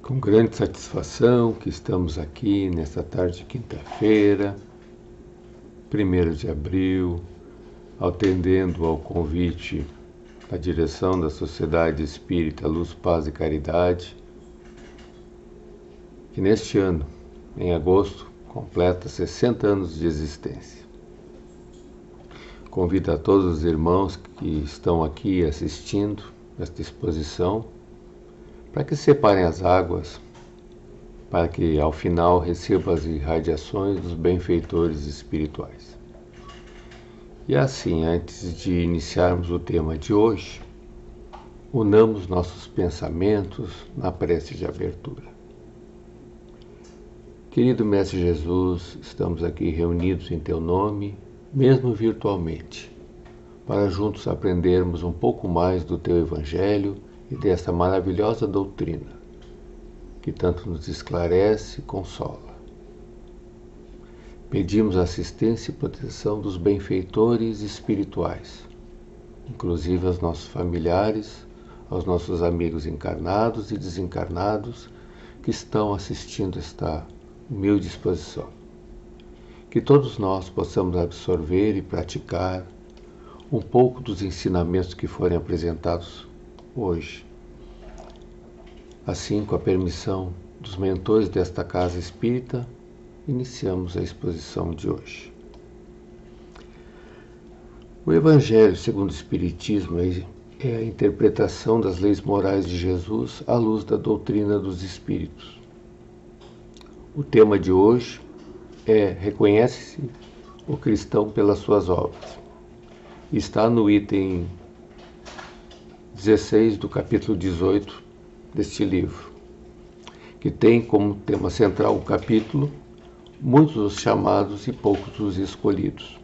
Com grande satisfação que estamos aqui nesta tarde de quinta-feira, 1º de abril, atendendo ao convite da direção da Sociedade Espírita Luz, Paz e Caridade, que neste ano, em agosto, completa 60 anos de existência. Convido a todos os irmãos que estão aqui assistindo esta exposição para que separem as águas, para que ao final recebam as irradiações dos benfeitores espirituais. E assim, antes de iniciarmos o tema de hoje, unamos nossos pensamentos na prece de abertura. Querido Mestre Jesus, estamos aqui reunidos em Teu nome, mesmo virtualmente, para juntos aprendermos um pouco mais do Teu Evangelho e desta maravilhosa doutrina, que tanto nos esclarece e consola. Pedimos assistência e proteção dos benfeitores espirituais, inclusive aos nossos familiares, aos nossos amigos encarnados e desencarnados que estão assistindo esta humilde exposição. Que todos nós possamos absorver e praticar um pouco dos ensinamentos que forem apresentados hoje. Assim, com a permissão dos mentores desta casa espírita, iniciamos a exposição de hoje. O Evangelho segundo o Espiritismo é a interpretação das leis morais de Jesus à luz da doutrina dos Espíritos. O tema de hoje é Reconhece-se o cristão pelas suas obras. Está no item 16 do capítulo 18 deste livro, que tem como tema central o capítulo Muitos os chamados e poucos os escolhidos.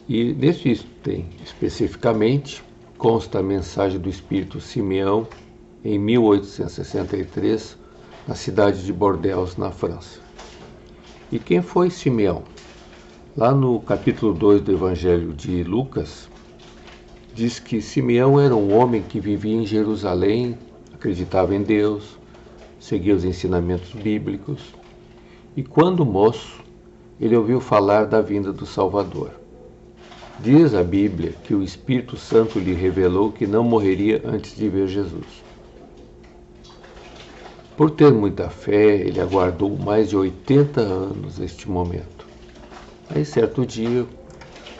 E nesse item, especificamente, consta a mensagem do Espírito Simeão em 1863, na cidade de Bordeaux, na França. E quem foi Simeão? Lá no capítulo 2 do Evangelho de Lucas, diz que Simeão era um homem que vivia em Jerusalém, acreditava em Deus, seguia os ensinamentos bíblicos, e quando moço, ele ouviu falar da vinda do Salvador. Diz a Bíblia que o Espírito Santo lhe revelou que não morreria antes de ver Jesus. Por ter muita fé, ele aguardou mais de 80 anos este momento. Aí, certo dia,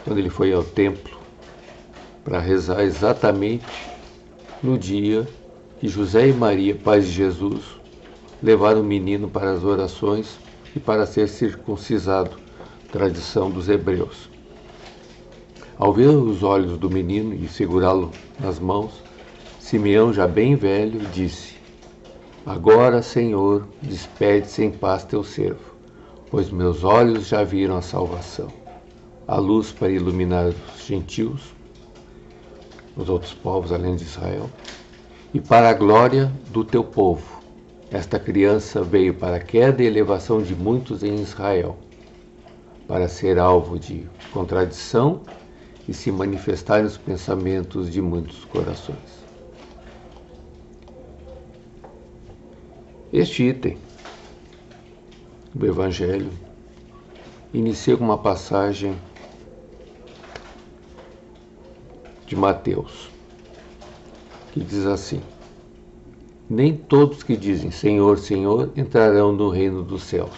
quando ele foi ao templo para rezar exatamente no dia que José e Maria, pais de Jesus, levaram o menino para as orações e para ser circuncisado, tradição dos hebreus. Ao ver os olhos do menino e segurá-lo nas mãos, Simeão, já bem velho, disse: Agora, Senhor, despede-se em paz teu servo, pois meus olhos já viram a salvação, a luz para iluminar os gentios, os outros povos além de Israel, e para a glória do teu povo. Esta criança veio para a queda e elevação de muitos em Israel, para ser alvo de contradição e se manifestar nos pensamentos de muitos corações. Este item do Evangelho inicia com uma passagem de Mateus, que diz assim: Nem todos que dizem Senhor, Senhor entrarão no reino dos céus,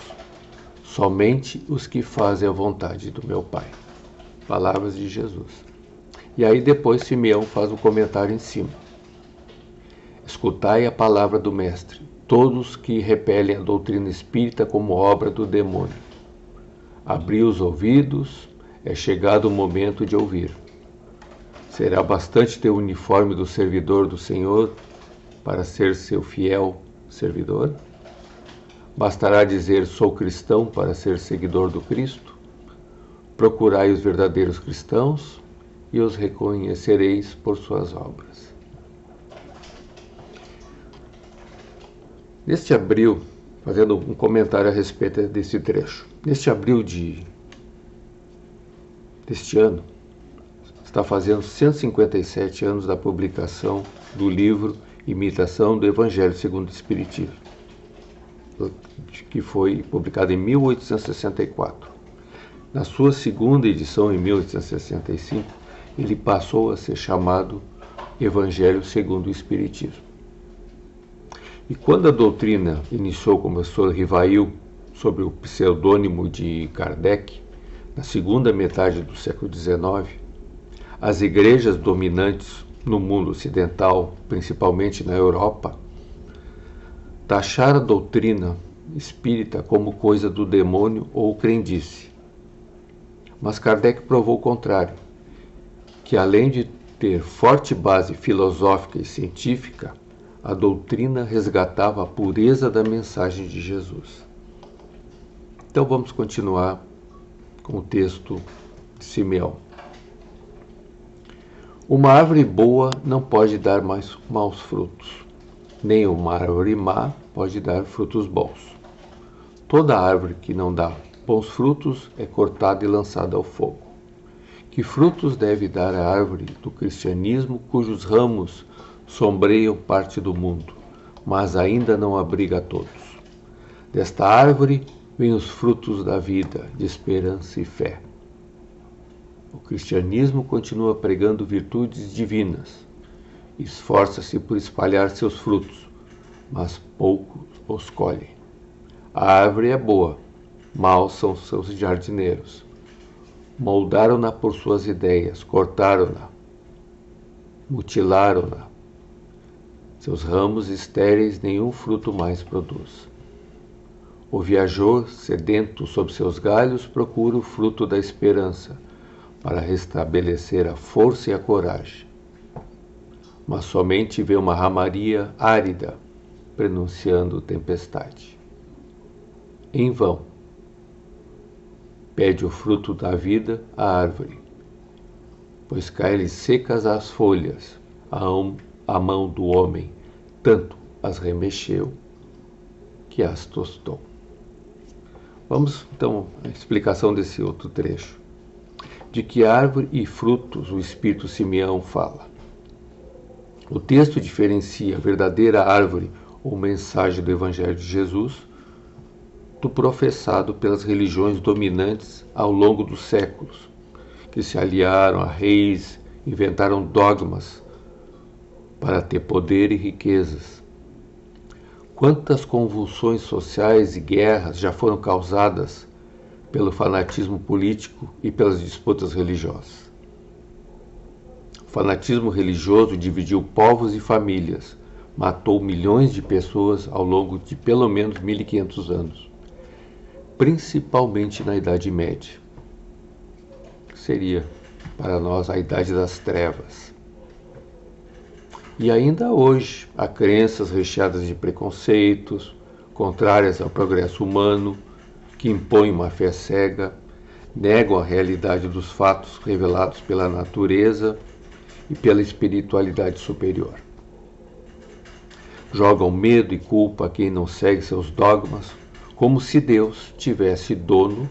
somente os que fazem a vontade do meu Pai. Palavras de Jesus. E aí depois Simeão faz um comentário em cima. Escutai a palavra do Mestre, todos que repelem a doutrina espírita como obra do demônio. Abri os ouvidos, é chegado o momento de ouvir. Será bastante ter o uniforme do servidor do Senhor para ser seu fiel servidor? Bastará dizer sou cristão para ser seguidor do Cristo? Procurai os verdadeiros cristãos e os reconhecereis por suas obras. Neste abril, fazendo um comentário a respeito desse trecho, neste abril deste ano, está fazendo 157 anos da publicação do livro Imitação do Evangelho segundo o Espiritismo, que foi publicado em 1864. Na sua segunda edição, em 1865, ele passou a ser chamado Evangelho segundo o Espiritismo. E quando a doutrina iniciou com o professor Rivail, sob o pseudônimo de Kardec, na segunda metade do século XIX, as igrejas dominantes no mundo ocidental, principalmente na Europa, taxaram a doutrina espírita como coisa do demônio ou crendice. Mas Kardec provou o contrário, que além de ter forte base filosófica e científica, a doutrina resgatava a pureza da mensagem de Jesus. Então vamos continuar com o texto de Simeão. Uma árvore boa não pode dar mais maus frutos, nem uma árvore má pode dar frutos bons. Toda árvore que não dá bons frutos é cortada e lançada ao fogo. Que frutos deve dar a árvore do cristianismo cujos ramos sombreiam parte do mundo, mas ainda não abriga a todos? Desta árvore vêm os frutos da vida, de esperança e fé. O cristianismo continua pregando virtudes divinas, esforça-se por espalhar seus frutos, mas poucos os colhem. A árvore é boa, maus são seus jardineiros. Moldaram-na por suas ideias, cortaram-na, mutilaram-na. Seus ramos estéreis nenhum fruto mais produz. O viajor, sedento sob seus galhos, procura o fruto da esperança, para restabelecer a força e a coragem. Mas somente vê uma ramaria árida, prenunciando tempestade. Em vão. Pede o fruto da vida à árvore, pois caem-lhe secas as folhas, a mão do homem tanto as remexeu que as tostou. Vamos então à explicação desse outro trecho. De que árvore e frutos o Espírito Simeão fala? O texto diferencia a verdadeira árvore ou mensagem do Evangelho de Jesus do professado pelas religiões dominantes ao longo dos séculos, que se aliaram a reis, inventaram dogmas para ter poder e riquezas. Quantas convulsões sociais e guerras já foram causadas pelo fanatismo político e pelas disputas religiosas? O fanatismo religioso dividiu povos e famílias, matou milhões de pessoas ao longo de pelo menos 1500 anos, principalmente na Idade Média, que seria para nós a Idade das Trevas. E ainda hoje há crenças recheadas de preconceitos, contrárias ao progresso humano, que impõem uma fé cega, negam a realidade dos fatos revelados pela natureza e pela espiritualidade superior. Jogam medo e culpa a quem não segue seus dogmas, como se Deus tivesse dono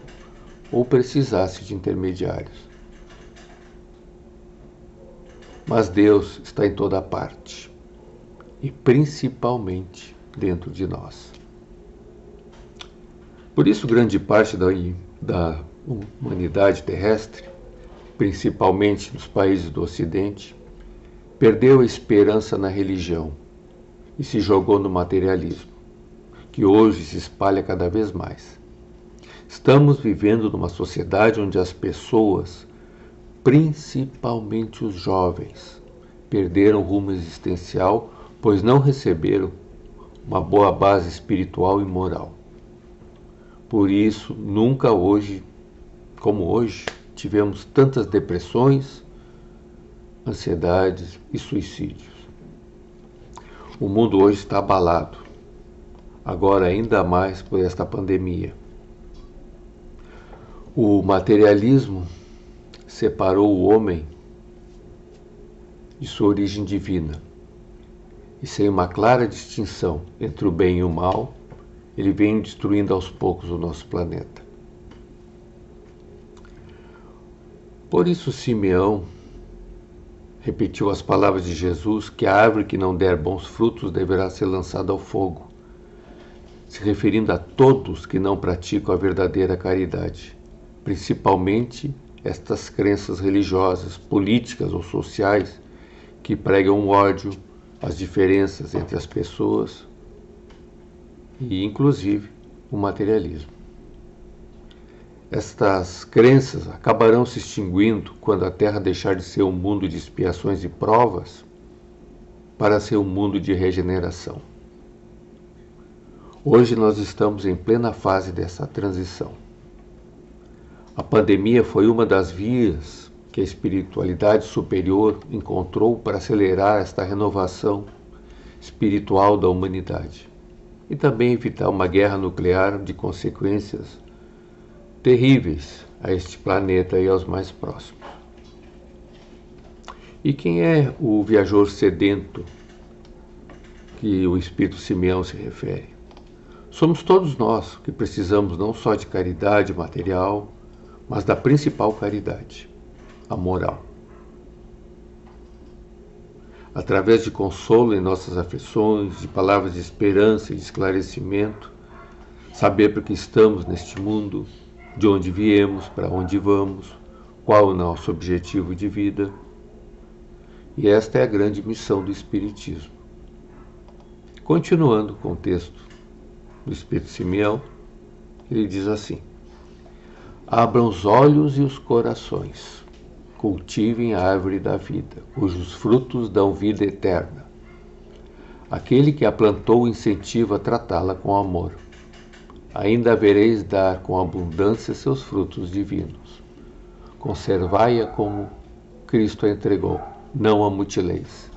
ou precisasse de intermediários. Mas Deus está em toda parte, e principalmente dentro de nós. Por isso, grande parte da humanidade terrestre, principalmente nos países do Ocidente, perdeu a esperança na religião e se jogou no materialismo, que hoje se espalha cada vez mais. Estamos vivendo numa sociedade onde as pessoas, principalmente os jovens, perderam o rumo existencial, pois não receberam uma boa base espiritual e moral. Por isso, nunca hoje, como hoje, tivemos tantas depressões, ansiedades e suicídios. O mundo hoje está abalado, agora ainda mais por esta pandemia. O materialismo separou o homem de sua origem divina, e sem uma clara distinção entre o bem e o mal, ele vem destruindo aos poucos o nosso planeta. Por isso Simeão repetiu as palavras de Jesus que a árvore que não der bons frutos deverá ser lançada ao fogo, se referindo a todos que não praticam a verdadeira caridade, principalmente estas crenças religiosas, políticas ou sociais que pregam o ódio, as diferenças entre as pessoas e, inclusive, o materialismo. Estas crenças acabarão se extinguindo quando a Terra deixar de ser um mundo de expiações e provas para ser um mundo de regeneração. Hoje nós estamos em plena fase dessa transição. A pandemia foi uma das vias que a espiritualidade superior encontrou para acelerar esta renovação espiritual da humanidade e também evitar uma guerra nuclear de consequências terríveis a este planeta e aos mais próximos. E quem é o viajor sedento que o Espírito Simeão se refere? Somos todos nós que precisamos não só de caridade material, mas da principal caridade, a moral. Através de consolo em nossas aflições, de palavras de esperança e de esclarecimento, saber por que estamos neste mundo, de onde viemos, para onde vamos, qual o nosso objetivo de vida. E esta é a grande missão do Espiritismo. Continuando com o texto do Espírito Simeão, ele diz assim: abram os olhos e os corações, cultivem a árvore da vida, cujos frutos dão vida eterna. Aquele que a plantou incentiva a tratá-la com amor. Ainda havereis dar com abundância seus frutos divinos. Conservai-a como Cristo a entregou, não a mutileis.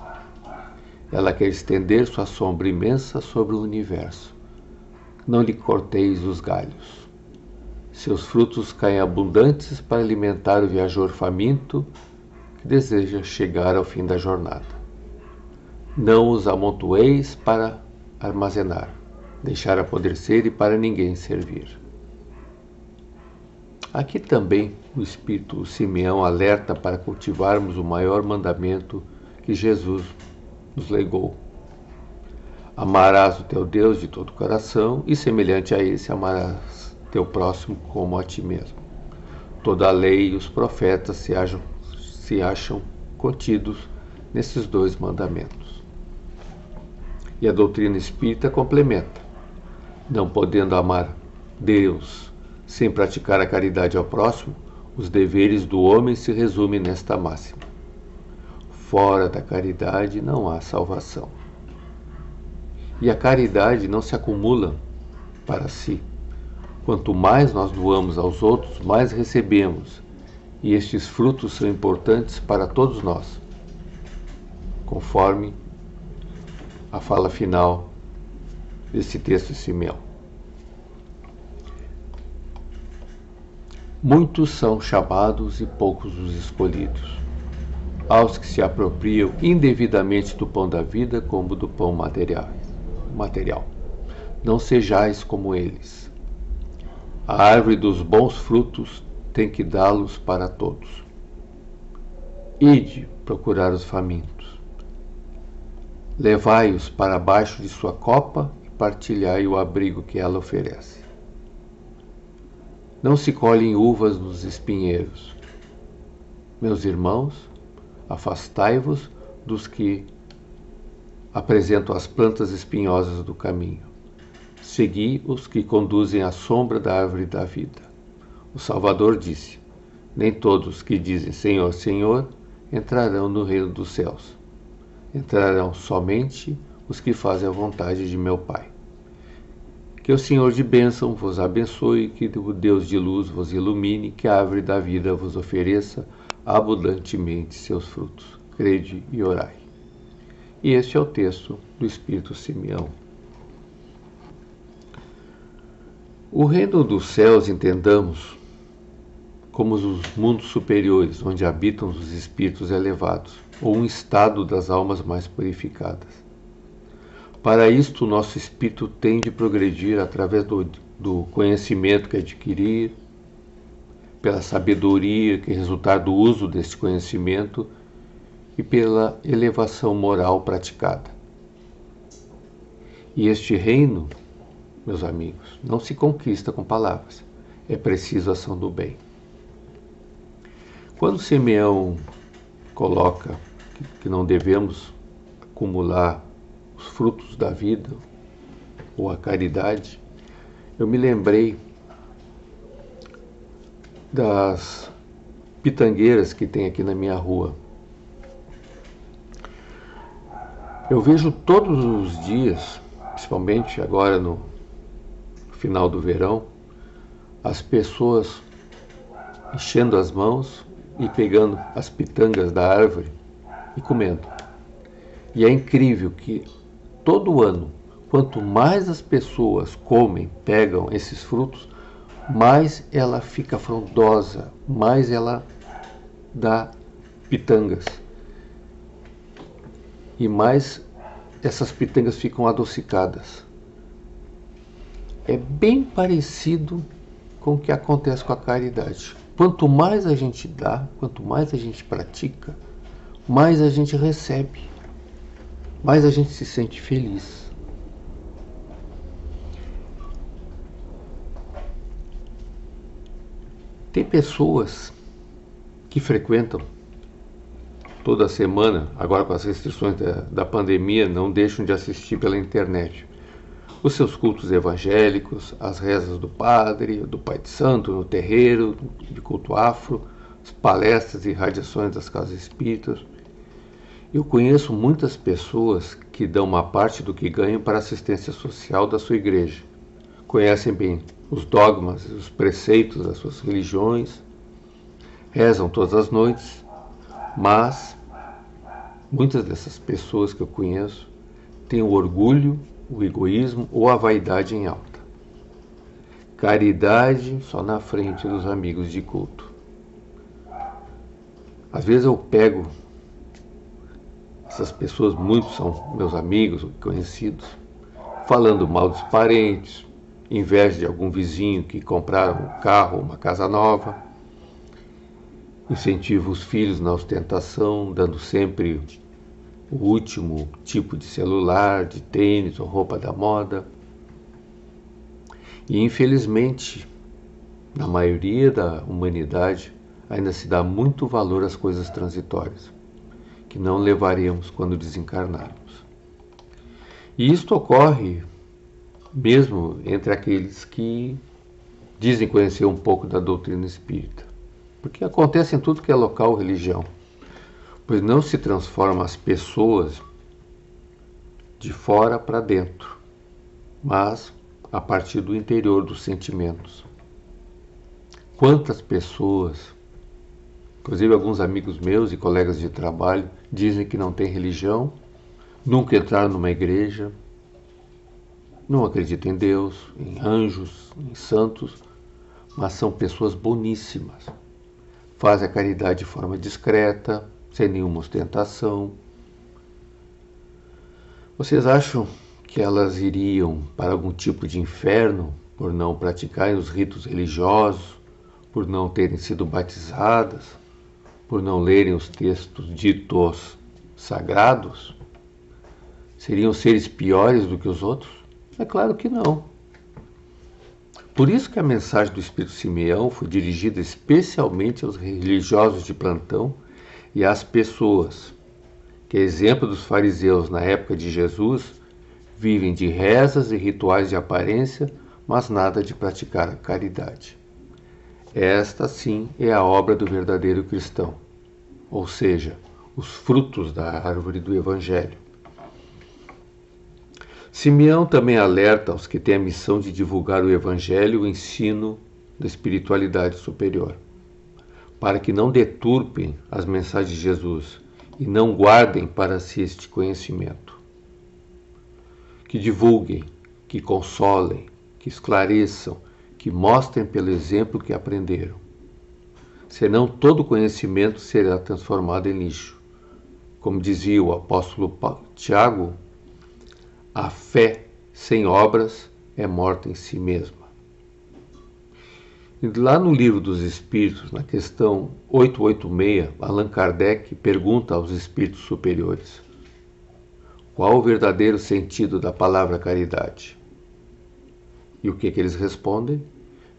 Ela quer estender sua sombra imensa sobre o universo. Não lhe corteis os galhos. Seus frutos caem abundantes para alimentar o viajor faminto que deseja chegar ao fim da jornada. Não os amontoeis para armazenar, deixar apodrecer e para ninguém servir. Aqui também o Espírito Simeão alerta para cultivarmos o maior mandamento que Jesus nos legou. Amarás o teu Deus de todo o coração e, semelhante a esse, amarás teu próximo como a ti mesmo. Toda a lei e os profetas se acham contidos nesses dois mandamentos. E a doutrina espírita complementa: não podendo amar Deus sem praticar a caridade ao próximo, os deveres do homem se resumem nesta máxima: fora da caridade não há salvação. E a caridade não se acumula para si. Quanto mais nós doamos aos outros, mais recebemos, e estes frutos são importantes para todos nós, conforme a fala final desse texto de Simeão. Muitos são chamados e poucos os escolhidos. Aos que se apropriam indevidamente do pão da vida como do pão material. Não sejais como eles. A árvore dos bons frutos tem que dá-los para todos. Ide procurar os famintos. Levai-os para baixo de sua copa e partilhai o abrigo que ela oferece. Não se colhem uvas nos espinheiros. Meus irmãos, afastai-vos dos que apresentam as plantas espinhosas do caminho. Segui os que conduzem à sombra da árvore da vida. O Salvador disse: nem todos que dizem Senhor, Senhor entrarão no reino dos céus. Entrarão somente os que fazem a vontade de meu Pai. Que o Senhor de bênção vos abençoe, que o Deus de luz vos ilumine, que a árvore da vida vos ofereça abundantemente seus frutos. Crede e orai. E este é o texto do Espírito Simeão. O reino dos céus entendamos como os mundos superiores, onde habitam os espíritos elevados, ou um estado das almas mais purificadas. Para isto, o nosso espírito tem de progredir através do conhecimento que adquirir, pela sabedoria que resultar do uso deste conhecimento e pela elevação moral praticada. E este reino, meus amigos, não se conquista com palavras, é preciso ação do bem. Quando Simeão coloca que não devemos acumular os frutos da vida ou a caridade, eu me lembrei das pitangueiras que tem aqui na minha rua. Eu vejo todos os dias, principalmente agora no final do verão, as pessoas enchendo as mãos e pegando as pitangas da árvore e comendo. E é incrível que todo ano, quanto mais as pessoas comem, pegam esses frutos, mais ela fica frondosa, mais ela dá pitangas. E mais essas pitangas ficam adocicadas. É bem parecido com o que acontece com a caridade. Quanto mais a gente dá, quanto mais a gente pratica, mais a gente recebe, mais a gente se sente feliz. Tem pessoas que frequentam toda semana, agora com as restrições da pandemia, não deixam de assistir pela internet os seus cultos evangélicos, as rezas do padre, do pai de santo, no terreiro, de culto afro, as palestras e radiações das casas espíritas. Eu conheço muitas pessoas que dão uma parte do que ganham para a assistência social da sua igreja. Conhecem bem os dogmas e os preceitos das suas religiões, rezam todas as noites, mas muitas dessas pessoas que eu conheço têm o orgulho, o egoísmo ou a vaidade em alta. Caridade só na frente dos amigos de culto. Às vezes eu pego essas pessoas, muitos são meus amigos, conhecidos, falando mal dos parentes, inveja de algum vizinho que compraram um carro ou uma casa nova, incentiva os filhos na ostentação, dando sempre o último tipo de celular, de tênis ou roupa da moda. E infelizmente, na maioria da humanidade, ainda se dá muito valor às coisas transitórias, que não levaremos quando desencarnarmos. E isto ocorre mesmo entre aqueles que dizem conhecer um pouco da doutrina espírita, porque acontece em tudo que é local religião, pois não se transforma as pessoas de fora para dentro, mas a partir do interior dos sentimentos. Quantas pessoas, inclusive alguns amigos meus e colegas de trabalho, dizem que não têm religião, nunca entraram numa igreja, não acreditam em Deus, em anjos, em santos, mas são pessoas boníssimas. Fazem a caridade de forma discreta, sem nenhuma ostentação. Vocês acham que elas iriam para algum tipo de inferno por não praticarem os ritos religiosos, por não terem sido batizadas, por não lerem os textos ditos sagrados? Seriam seres piores do que os outros? É claro que não. Por isso que a mensagem do Espírito Simeão foi dirigida especialmente aos religiosos de plantão e às pessoas que, exemplo dos fariseus na época de Jesus, vivem de rezas e rituais de aparência, mas nada de praticar a caridade. Esta, sim, é a obra do verdadeiro cristão, ou seja, os frutos da árvore do Evangelho. Simeão também alerta aos que têm a missão de divulgar o Evangelho e o ensino da espiritualidade superior, para que não deturpem as mensagens de Jesus e não guardem para si este conhecimento. Que divulguem, que consolem, que esclareçam, que mostrem pelo exemplo que aprenderam. Senão todo conhecimento será transformado em lixo. Como dizia o apóstolo Tiago, a fé sem obras é morta em si mesma. E lá no Livro dos Espíritos, na questão 886, Allan Kardec pergunta aos espíritos superiores: qual o verdadeiro sentido da palavra caridade? E o que eles respondem?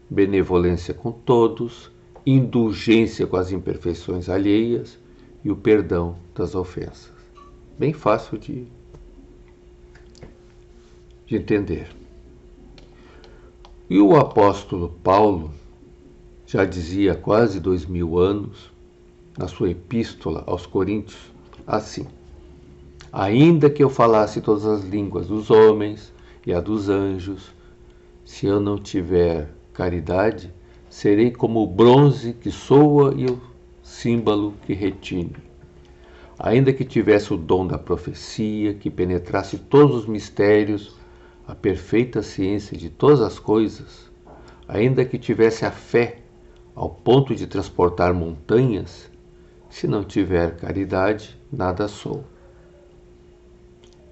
Benevolência com todos, indulgência com as imperfeições alheias e o perdão das ofensas. Bem fácil de entender. E o apóstolo Paulo já dizia há quase 2000 anos, na sua epístola aos Coríntios, assim: ainda que eu falasse todas as línguas dos homens e a dos anjos, se eu não tiver caridade, serei como o bronze que soa e o símbolo que retine. Ainda que tivesse o dom da profecia, que penetrasse todos os mistérios, a perfeita ciência de todas as coisas, ainda que tivesse a fé ao ponto de transportar montanhas, se não tiver caridade, nada sou.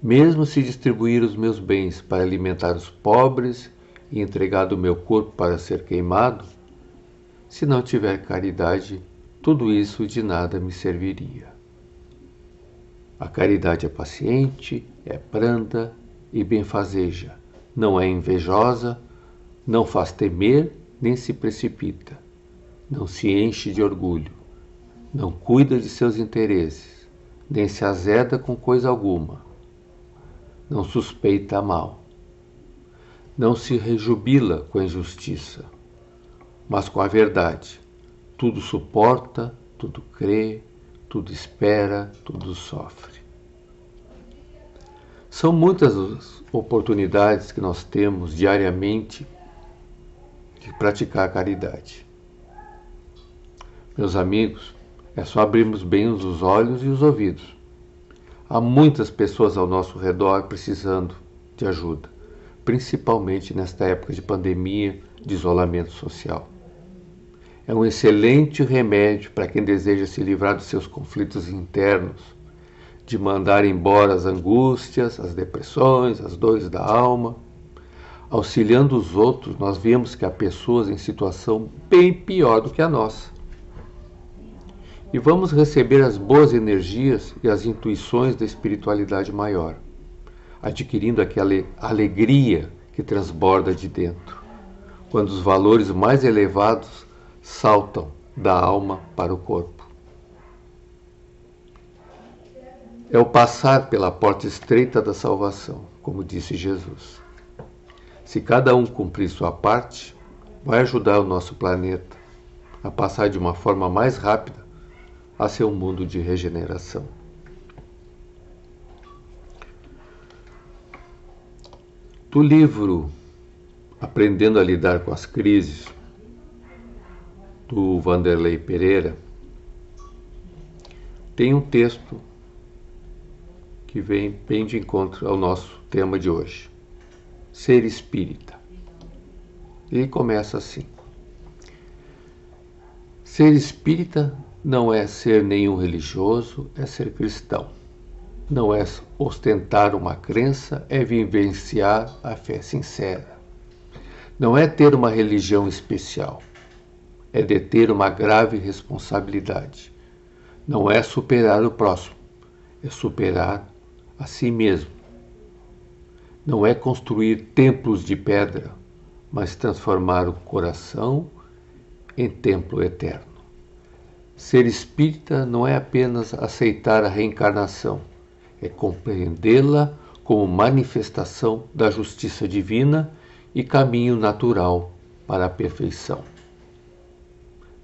Mesmo se distribuir os meus bens para alimentar os pobres e entregar o meu corpo para ser queimado, se não tiver caridade, tudo isso de nada me serviria. A caridade é paciente, é branda e benfazeja, não é invejosa, não faz temer nem se precipita, não se enche de orgulho, não cuida de seus interesses, nem se azeda com coisa alguma, não suspeita mal, não se rejubila com a injustiça, mas com a verdade. Tudo suporta, tudo crê, tudo espera, tudo sofre. São muitas as oportunidades que nós temos diariamente de praticar a caridade. Meus amigos, é só abrirmos bem os olhos e os ouvidos. Há muitas pessoas ao nosso redor precisando de ajuda, principalmente nesta época de pandemia, de isolamento social. É um excelente remédio para quem deseja se livrar dos seus conflitos internos, de mandar embora as angústias, as depressões, as dores da alma. Auxiliando os outros, nós vemos que há pessoas em situação bem pior do que a nossa. E vamos receber as boas energias e as intuições da espiritualidade maior, adquirindo aquela alegria que transborda de dentro, quando os valores mais elevados saltam da alma para o corpo. É o passar pela porta estreita da salvação, como disse Jesus. Se cada um cumprir sua parte, vai ajudar o nosso planeta a passar de uma forma mais rápida a ser um mundo de regeneração. Do livro Aprendendo a Lidar com as Crises, do Vanderlei Pereira, tem um texto que vem bem de encontro ao nosso tema de hoje: ser espírita. Ele começa assim: ser espírita não é ser nenhum religioso, é ser cristão. Não é ostentar uma crença, é vivenciar a fé sincera. Não é ter uma religião especial, é deter uma grave responsabilidade. Não é superar o próximo, é superar a si mesmo. Não é construir templos de pedra, mas transformar o coração em templo eterno. Ser espírita não é apenas aceitar a reencarnação, é compreendê-la como manifestação da justiça divina e caminho natural para a perfeição.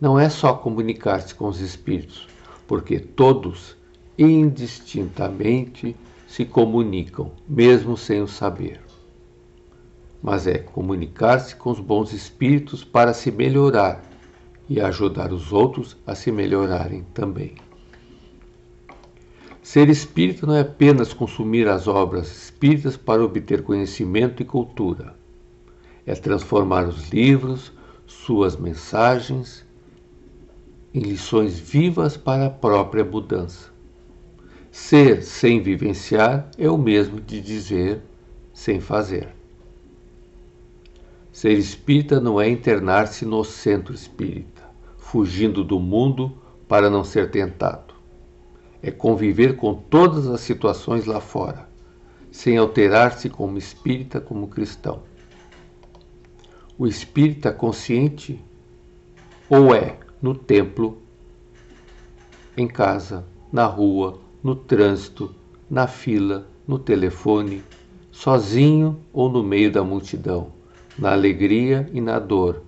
Não é só comunicar-se com os espíritos, porque todos, indistintamente, se comunicam, mesmo sem o saber. Mas é comunicar-se com os bons espíritos para se melhorar e ajudar os outros a se melhorarem também. Ser espírita não é apenas consumir as obras espíritas para obter conhecimento e cultura. É transformar os livros, suas mensagens, em lições vivas para a própria mudança. Ser sem vivenciar é o mesmo de dizer sem fazer. Ser espírita não é internar-se no centro espírita, fugindo do mundo para não ser tentado. É conviver com todas as situações lá fora, sem alterar-se como espírita, como cristão. O espírita consciente ou é no templo, em casa, na rua, no trânsito, na fila, no telefone, sozinho ou no meio da multidão, na alegria e na dor,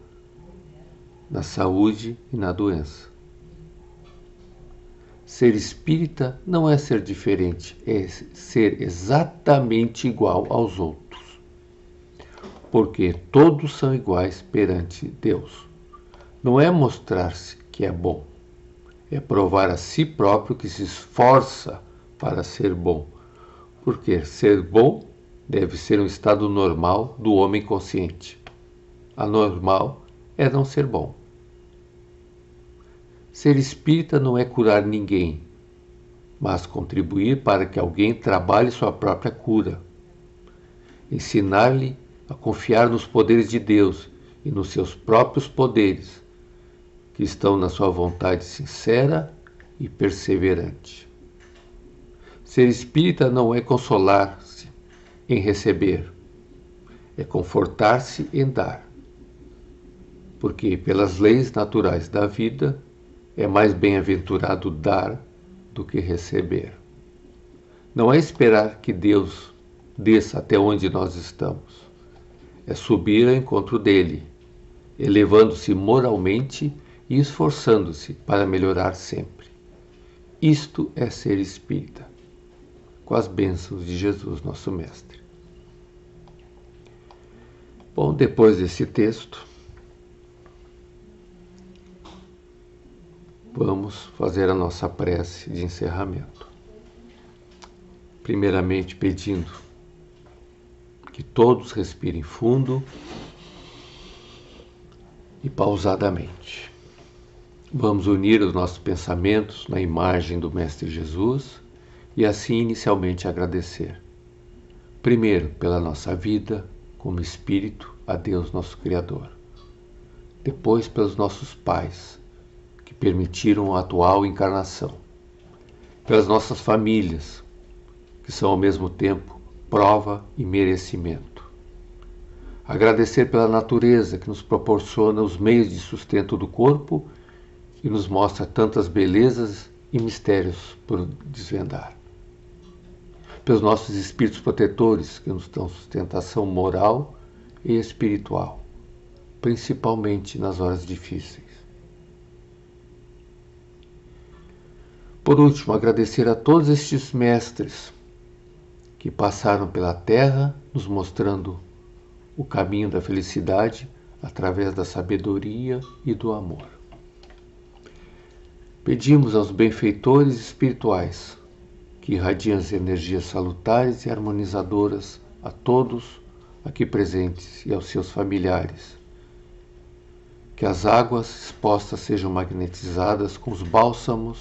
na saúde e na doença. Ser espírita não é ser diferente, é ser exatamente igual aos outros. Porque todos são iguais perante Deus. Não é mostrar-se que é bom, é provar a si próprio que se esforça para ser bom. Porque ser bom deve ser um estado normal do homem consciente. Anormal é não ser bom. Ser espírita não é curar ninguém, mas contribuir para que alguém trabalhe sua própria cura. Ensinar-lhe a confiar nos poderes de Deus e nos seus próprios poderes, que estão na sua vontade sincera e perseverante. Ser espírita não é consolar-se em receber, é confortar-se em dar. Porque, pelas leis naturais da vida, é mais bem-aventurado dar do que receber. Não é esperar que Deus desça até onde nós estamos. É subir ao encontro dele, elevando-se moralmente e esforçando-se para melhorar sempre. Isto é ser espírita, com as bênçãos de Jesus, nosso Mestre. Bom, depois desse texto, vamos fazer a nossa prece de encerramento. Primeiramente pedindo que todos respirem fundo e pausadamente. Vamos unir os nossos pensamentos na imagem do Mestre Jesus e assim inicialmente agradecer. Primeiro, pela nossa vida como espírito a Deus nosso Criador. Depois, pelos nossos pais, que permitiram a atual encarnação, pelas nossas famílias, que são ao mesmo tempo prova e merecimento. Agradecer pela natureza que nos proporciona os meios de sustento do corpo e nos mostra tantas belezas e mistérios por desvendar. Pelos nossos espíritos protetores que nos dão sustentação moral e espiritual, principalmente nas horas difíceis. Por último, agradecer a todos estes mestres que passaram pela Terra, nos mostrando o caminho da felicidade através da sabedoria e do amor. Pedimos aos benfeitores espirituais que irradiem as energias salutares e harmonizadoras a todos aqui presentes e aos seus familiares. Que as águas expostas sejam magnetizadas com os bálsamos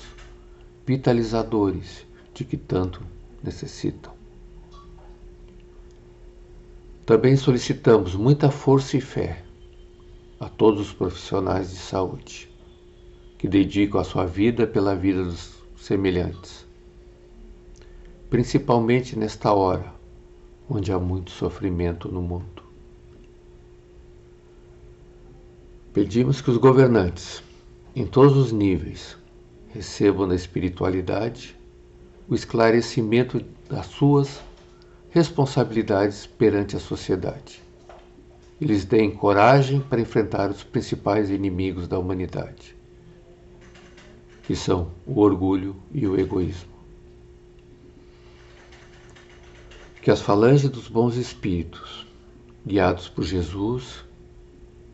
vitalizadores de que tanto necessitam. Também solicitamos muita força e fé a todos os profissionais de saúde que dedicam a sua vida pela vida dos semelhantes, principalmente nesta hora, onde há muito sofrimento no mundo. Pedimos que os governantes, em todos os níveis, recebam da espiritualidade o esclarecimento das suas responsabilidades perante a sociedade e lhes deem coragem para enfrentar os principais inimigos da humanidade, que são o orgulho e o egoísmo. Que as falanges dos bons espíritos, guiados por Jesus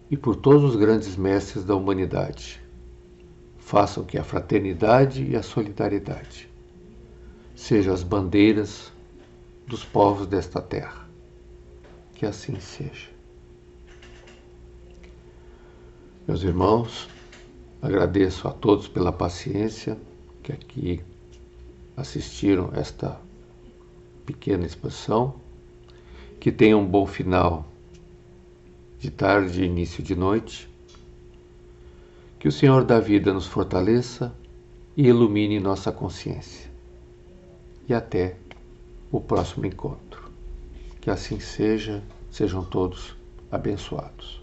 e por todos os grandes mestres da humanidade, façam que a fraternidade e a solidariedade sejam as bandeiras dos povos desta terra. Que assim seja. Meus irmãos, agradeço a todos pela paciência que aqui assistiram esta pequena exposição. Que tenham um bom final de tarde e início de noite. Que o Senhor da vida nos fortaleça e ilumine nossa consciência. E até o próximo encontro. Que assim seja, sejam todos abençoados.